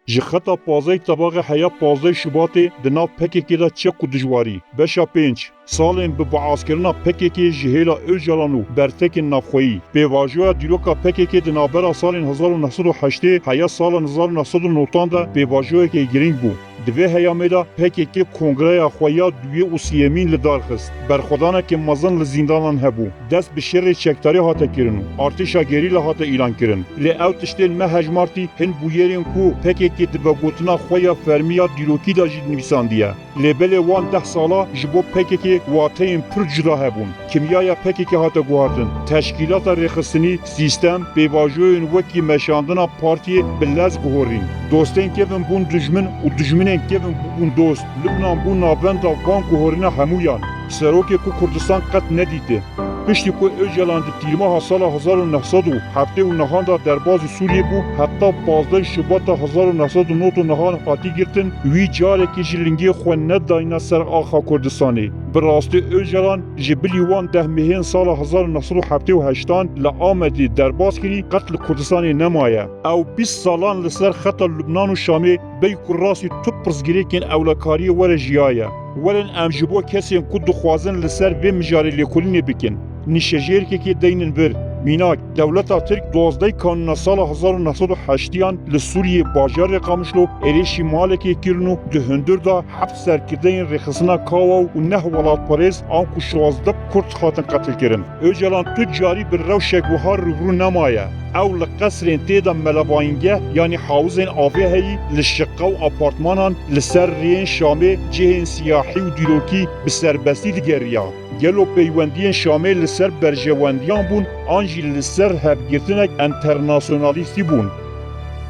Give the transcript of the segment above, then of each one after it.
ji xeta pazey tebaqa heya pazey Şubatê di nav PKK da çek û dijwarî. Beşa 5 salên bi biaskirina PKK ji hêla Öcalan û bertekên navxweyî. Pêvajoya dîroka PKK di navbera salên 1908 heya sala 1990 da pêvajoyekê giring bû. Di vê heyamê da PKK Kongreya Xweya duyê û siyemîn li dar xist. Berxwedanekê mezin li zîndanan hebû. Dest bi şerê çekdarî hate kirin û artêşa gerîla hate îlan kirin. Lê ew tiştên me hejmartî hin bûyerên ku PKK di vegotina Xweya fermiya dîrokî da jî nivîsandiye. Lêbelê wan 10 sala ji bo PKK wateyên pir cuda hebûn. Kimyaya PKK hate guhardin. Teşkîlata rêxistinî, sîstem, pêvajoyên wekî meşandina partiyê bi lez guhorîn. Dostên kevin bûn dijmin û dijminên kevin bûn dost. Lubnan bû navbenda van guhorîna hemûyan. Serokê ku Kurdistan qet nedîtê. Piştî ku Öcalan di tîrmaha sala 1907 û nehan da derbazî Sûriyê bû, heta 15 Şubat 1909 nehan hatî girtin, wî carekê ji lingê xwe nedayîne ser axa Kurdistanê. Bi rastî Öcalan ji bilî wan dehmehên sala 1978 li Amedê derbas kirî, qet li Kurdistanê nemaye. Ew 20 salan li ser xeta Lubnan û Şamê bey ku rastî tu pirsgirêkên ewlekariyê were jiyaye. Welên em ji bo kesên ku dixwazin li ser vê mijarê lêkolînê bikin. Nîşejêrkekê deynin vir. Mînak, dewleta Tirk 12 kanûna sala 1908 li Sûriyê bajarê Qamişlo êrişî malekê kirin û di hundir da 7 serkirdeyên rêxistina Kawa û neh welatperêz an ku 16 Kurd hatin qetil kirin. Öcalan tu carî bi rewşek wiha rûbirû nemaye. Ew li qesrên tê de melebayîngeh yanî hawizên avê heyî li şiqqa û apartmanan li ser rêyên Şamê cihên siyahî û dîrokî bi serbestî digeriya. Gelo peywendiyên Şamê li ser berjewendiyan bûn an jî li ser hevgirtinek internasyonalîstî bûn.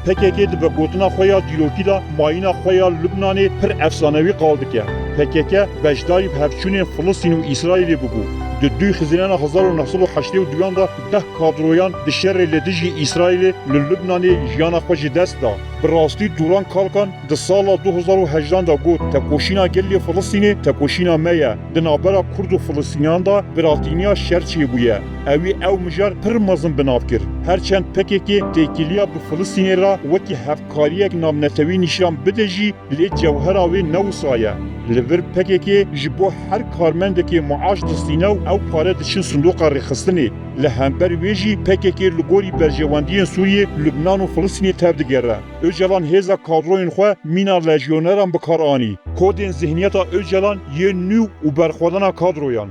PKK di vegotina Xweya dîrokî da mayîna Xweya Lubnanê pir efsanewî qal dike. PKK beşdarî hevçûnên Filistîn û İsraîlê bibû. Di dû xizînena 1982 da 10 kadroyan di şerê li dijî İsraîlê li Lubnanê jiyana xwe ji dest da. Bi rastî Duran Kalkan di sala 2018 da got tekoşîna gelê Filistînê tekoşîna me ye. Di navbera Kurd û Filistîniyan da biratîniya şer çêbûye. Evî ew mijar pir mezin binav kir. Herçend PKK têkiliya bi Filistînê ra wekî hevkariyek navnetewî nîşan bide jî lê cewhera wê newsaye. Li vir PKK ji bo her karmendekê maaş distîne û ew pare diçin sindoqa rêxistinê. Li hember wê jî PKK li gorî berjewendiyên Sûriyê, Lubnan û Filistînê tev digere. Öcalan hêza kadroyên xwe mîna lejyoneran bikar anî. Kodên zihniyeta Öcalan yê nû û berxwedana kadroyan.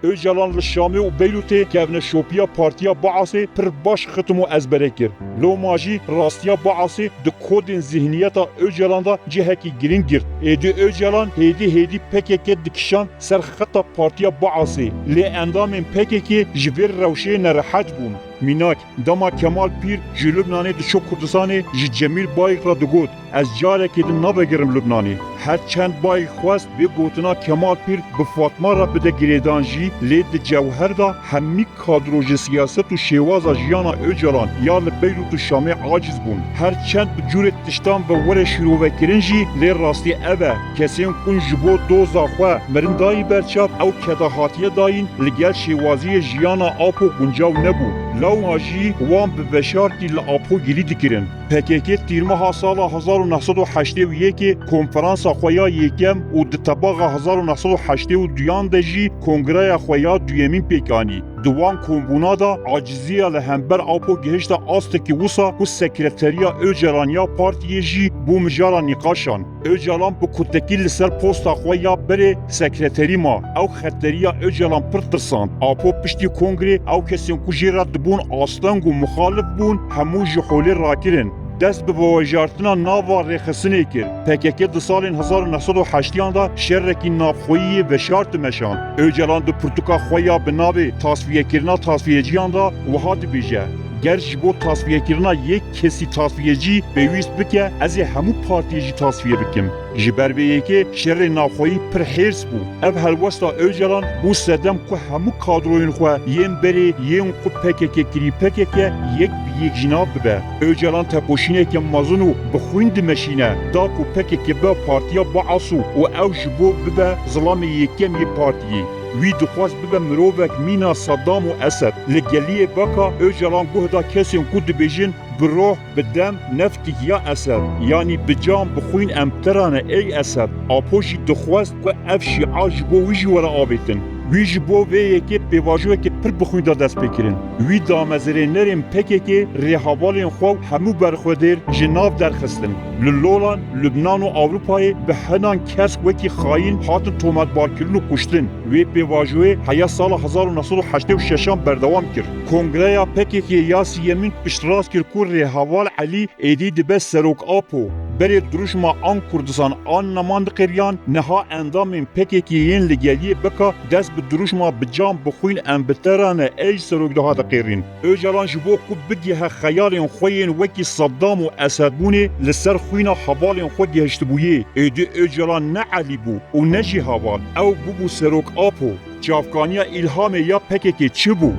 Öcalan li Şamê û Beyrûtê kevne şopiya Partiya Baasê pir baş xitim û ezberê kir. Loma jî rastiya Baasê di kodên zihniyeta Öcalan da cihekî giring girt. Êdî Öcalan hêdî PKK dikişan ser xeta Partiya Baasê. Lê endamên PKK ji vê rewşê nerehet bûn. Mînak, dema Kemal Pîr ji Lubnanê diço Kurdistanê ji Cemîl Bayîk ra digot ez carekê din navegirim Lubnanê. Her çend Bayîk xwest vê gotina Kemal Pîr bi Fatma ra bide girêdan jî lê di cewher da hemî kadro ji siyaset û şêwaza jiyana Öcalan ya li Beyrût û Şamê aciz bûn. Her çend bi curê tiştan ve were şîrovekirin jî lê rastî ev e. Kesên kun ji bo doza xwe mirin dayî berçav ew kedahatiye dayîn li gel şêwaziyê jiyana apo guncav nebû. Lawma jî wan bi veşartî li apo girî dikirin. PKK tîrmeha sala 1981 konferansa Xweya yekem û di tebaqa 1982 de jî Kongreya Xweya duyemîn pêkanî. Di wan kombûna da aciziya li hember apo gihişta astekî wisa ku sekreteriya Öcalan ya partiyê jî bû mijara nîqaşan. Öcalan bi kutekî li ser posta xwe ya berê sekreterî ma. Ew xeteriya Öcalan pir tirsand. Apo piştî kongrê ew kesên ku jê re dibûn asteng û muxalif bûn hemû ji holê rakirin. Dest bi vejartina nava rêxistinê kir. PKK di salên 1908 da şerrekî navxweyî veşart dimeşand. Öcalan di pirtûka xwe ya bi navê tasfiyekirina tasfiyeciyan da wiha dibêje. Ger ji bo tasfiyekirina yek kesî tasfiyecî pêwîst bike ez ê hemû partiyê jî tasfiye bikim. Ji ber vê yekê şerê navxweyî pir hêrs bû. Ev helwesta Öcalan bû sedem ku hemû kadroyên xwe yên berê yên ku PKK kirî PKK yek bi yek jî nav bibe. Öcalan tepoşîneke mezin û bi xwîn dimeşîne da ku PKK be Partiya Baas û ew ji bo bibe zilamê yekem yê partiyê. وی دخواست ببه مروفک مینا صدام و اسد لگلیه بکا اوجلان گوهدا کسین کو دبیجین بروح بدم نفتك يا أسد يعني بجام بخوين أمترانة أي أسد أبوشي دخواست و أفشي عاجبو ويجي ورا آبيتن ویج بو وی که پیواژو که پر بخوین دا دست بکرین وی دامزرینرین پکه که ریحوالین خو همو برخودر جناب درخستن لولان لبنان و اروپای به هنان کس وکی خاین هاتن تومت بارکرین و کشتن وی پیواژو حیا سال 1986 بردوام کرد کنگره پکه که یاسی یمین پشتراس کرد که ریحوال علی ایدی دبه سروک آپو بری دروشما آن کردستان آن نماند قریان نها اندام پکیکیین لگلیه بکا دست به دروشما بجام بخوین ام بترانه ای سروک ده هاتا قیرین اوجالان جبو کو بگیه خیالین خوین وکی صدام و اسدبونی لسر خوینا حوالین خو گهشتبویه ایدی اوجالان نه علی بو و نجی حوال او بو سروک آپو جافکانیا الهام یا پکیکی چی بو؟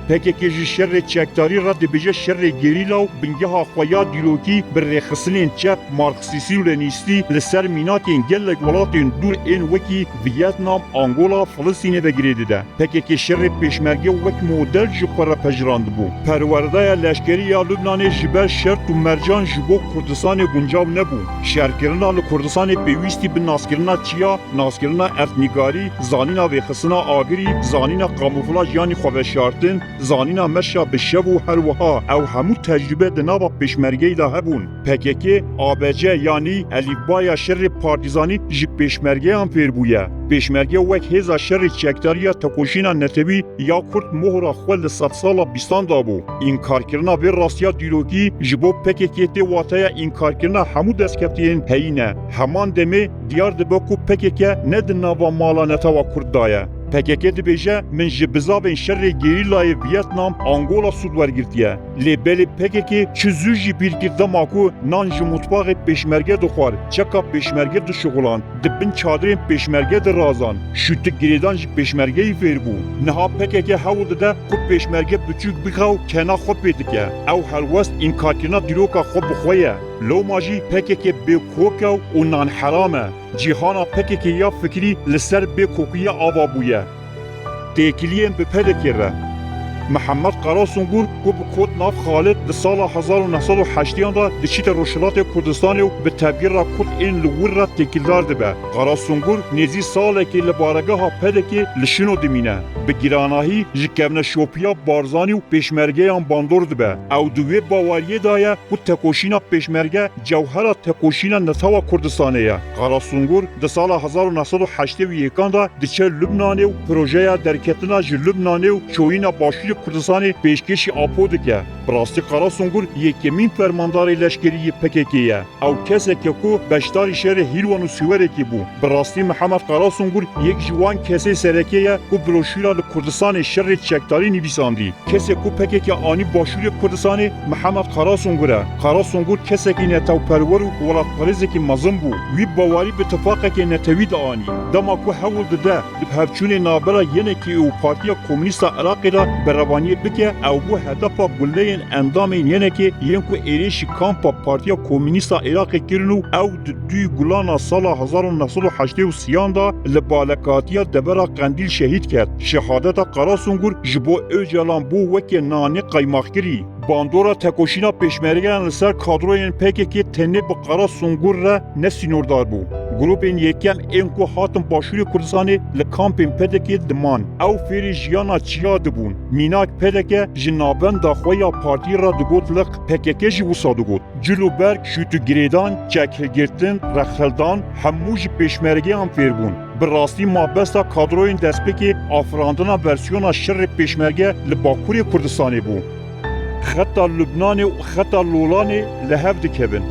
پکیکی جی شر چکتاری را دبیجه شر گریلا و بنگه خویا دیلوکی بر رخصلین چپ مارکسیسی و لنیستی لسر میناتین گلک ولاتین دور این وکی ویتنام، آنگولا، فلسطین بگیریده ده. پکیکی شر پیشمرگی وک مدل جبر پجراند بو. پرورده لشکری یا لبنان جبر شرط و مرجان جبو کردستان گنجاو نبو. شرکرنا لکردستان پیوستی به ناسکرنا چیا، ناسکرنا ارتنیگاری، زانینا وخصنا آگری، زانینا کاموفلاژ یعنی خوابشارتن، زانینا مشا بشب و هروها او همو تجربه دنابا پیشمرگی دا هبون. پکیکی آبجه یعنی الیفبای شر پارتیزانی جی پیشمرگی هم پیر بویه. پیشمرگی وک هزا شر چکتاریا تکوشینا نتوی یا کرد مهرا خول 100 سالا بیستان دا بو. این کارکرنا بیر راستیا دیلوکی جبو پکیکی تی واتایا این کارکرنا همو دستکفتین هینه. همان دمه دیار دبکو پکیکی ند نوا مالا نتوا کرد دایه. پکیکی دبیجه من جبزابین شر گریلای ویتنام آنگولا سود ورگرتیه. لیبلی پکیکی چزو جی بیرگرده ماکو نان جی مطباق پیشمرگه دخوار چکا پیشمرگه دو شغلان دبن چادرین پیشمرگه در رازان شوت گریدان جی پیشمرگه ای فیر بو نها پکیکی حول ده کو پیشمرگه بچوک بخاو کنا خوب پیدکه او هلوست این کارکرنا دیروکا خوب بخویه لو ماجی پکیکی بیکوکا و نان حرامه جیهانا پکیکی یا فکری لسر بیکوکی آوا بویه تیکلیم به پدکره محمد قراسونگور کو به کود ناف خالد در سال 1908 دا دچیت روشلات کردستان و به تبگیر را کود این لور را تکیلدار دبه. قراسونگور نیزی ساله که لبارگه ها پده که لشنو دمینه. به گراناهی جکمن شوپیا بارزانی و پیشمرگه هم باندور دبه. او دوی باوریه دایه و تکوشینا پیشمرگه جوهر تکوشینا نتاوا کردستانه. قراسونگور در سال 1981 دا دچه لبنانه و پروژه درکتنا ج لبنانه و چوینا باشی کردستان پیشکشی آپود که براستی قراسونگور یکمین فرماندار لشکری پکیکیه او کسی که کو بشتاری شهر هیروان و سوره کی بو براستی محمد قراسونگور یک جوان کسی سرکیه کو بروشورا کردستان شر چکتاری نویساندی کسی کو پکیک آنی باشوری کردستان محمد قراسونگوره قراسونگور کسی که نتاو پرور و ولات پرزی که مزم بو وی باوری به اتفاق که نتوید آنی دما کو حول ده بهفچون نابرا ینه کی او پارتیا کمونیست عراق را روانی بکه او بو هدف بولین اندام یعنی که ینکو ایریش کامپا پارتیا کمونیست عراق کرنو او دوی گلانا سال 1983 دا لبالکاتیا دبرا قندیل شهید کرد شهادت قراسونگور جبو اوجلان بو وکی نانی قیماخگری باندورا تکوشینا پیشمرگان لسر کادروین پکیکی تنه با قراسونگور را نسینوردار بو گروپین یکم اینکو هاتم باشوری کردستانی لکامپین پدکی دمان او فیری جیانا چیا دبون میناک پدکی جنابن داخویا پارتی را دگوت لق پکیکی جی وسا دگوت جلو برگ شوتو گریدان چکلگرتن رخلدان هموش پیشمرگی هم فیر بون براستی مابستا کادروین دستپکی آفراندنا ورسیونا شر پیشمرگی لباکوری کردستانی بون خطا لبنان و خطا لولان لحف دکبن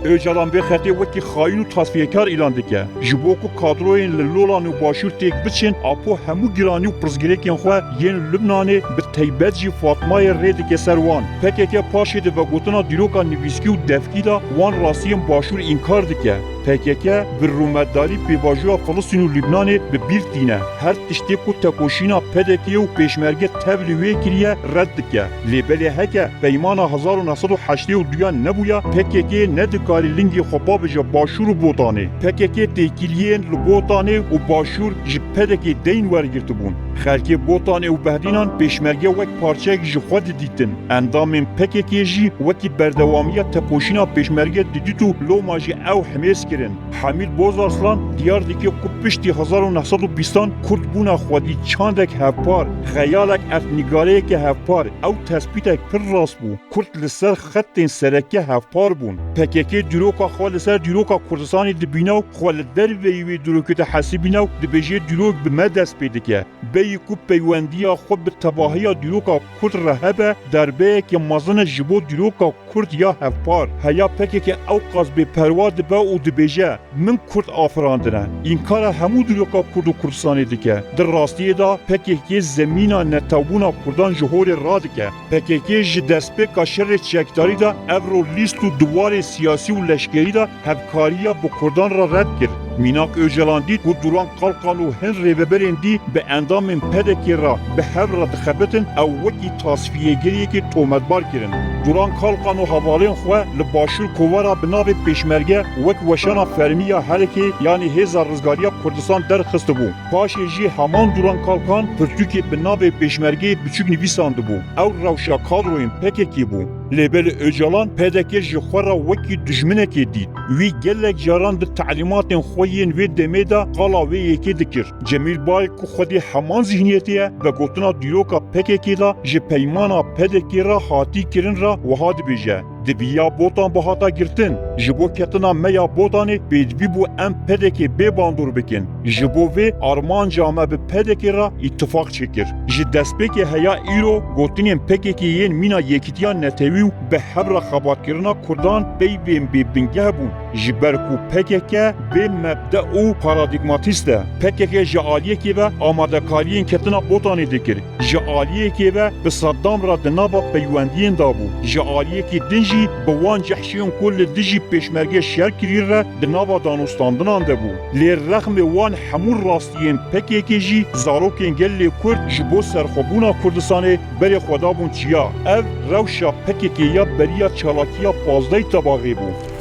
اوجالان به خطی وکی خاین و تصفیه‌کار اعلان دکه جبوکو کادروین لولان و باشور تک بچین اپو همو گرانی و پرزگریکین خو ین لبنان به تیبت جی فاطمه رید سروان پکیک پاشید و گوتنا دیروکا نویسکی و دفکی دا وان راسیم باشور انکار دکه پکیک به رومداری پیواژو فلسطین و لبنان به بیرتینه هر تشتی کو تکوشینا پدکی و پیشمرگه تبلیوی کریه رد دکه لیبلی هکه پیمان 1982 نبویا پکیک ندکا bekarî lingê xwe bibêje Başûr û Botanê. PKK têkiliyên li Botanê û Başûr ji pedekê deyên wergirtibûn. Xelkê Botanê û Behdînan pêşmerge wek parçeyek ji xwe didîtin. Endamên PKK jî wekî berdewamiya tepoşîna pêşmerge didît û loma jî ew hemêz kirin. Hemîd Bozarslan diyar dike ku piştî 1920 Kurd bûna xwedî çandek hevpar, xeyalek erdnîgareyeke hevpar, ew tespîtek pir rast bû. Kurd li ser xettên sereke hevpar bûn. PKK dîroka xwe li ser dîroka Kurdistanê dibîne û xwe li derveyî wê dîrokê de hesibîne û dibêje dîrok bi me dest pê dike. Beyî ku peywendiya xwe bi tebahiya dîroka Kurd re hebe, derbeyeke mezin e ji bo dîroka Kurd ya hevpar. Heya PKK ew qas bêperwa dibe û dibêje min Kurd afirandine. İnkara hemû dîroka Kurd û Kurdistanê dike. Di rastiyê da PKK zemîna netewbûna Kurdan ji horê radike. PKK ji destpêka şerê çekdarî da ev ro lîst û diwarê siyasî û leşkerî da hevkariya bi Kurdan re red kir. Mînak Öcalan dît ku Duran Kalkan û hin rêveberên dî bi endamên PKK re bi hev re dixebitin ew wekî tasfiyegiriyekê tometbar kirin. Duran Kalkan û hevalên xwe li Başûr Kovara bi navê pêşmerge wek weşana fermiya Herekê yanî Hêza Rizgariya Kurdistan derxistibû. Paşê jî heman Duran Kalkan pirtûkê bi navê pêşmergeyê biçûk nivîsandibû. Ew rewşa kadroyên PKK bû. Lêbelê Öcalan PKK ji xwe re wekî dijminekê dît. Wî gelek caran di telîmatên xwe yên vê demê de qala wê yekê dikir. Cemîl Bayek ku xwedî heman zihniyetê ye ve gotina dîroka PKK da ji peymana PKK re hatî kirin re wiha dibêje. Dibiya botan bihata girtin. Ji bo ketina meya Botanê pêdivî bû em PKK bê bandor bikin. Ji bo vê armanca me bi PKK re îtifaq çêkir. Ji destpêkê heya îro gotinên PKK yên mîna yekîtiya netewî û bi hev re xebatkirina Kurdan peyvên bêbingeh bûn. Ji ber ku PKK bê mebde û paradigmatîst e. PKK ji aliyekê ve amadekariyên ketina Botanê dikir. Ji aliyekê ve bi Saddam re di nava peywendiyên dabû. Ji aliyekê din jî bi wan cehşiyên ku li dijî pêşmerge şer kirî re di nava danûstandinan de bû. Lê rexmê wan hemû rastiyên PKK jî zarokên gelê Kurd ji bo serxwebûna Kurdistanê berê xwe dabûn çiya. Ev rewşa PKK ya beriya çalakiya pazdeyî tebaxê bû.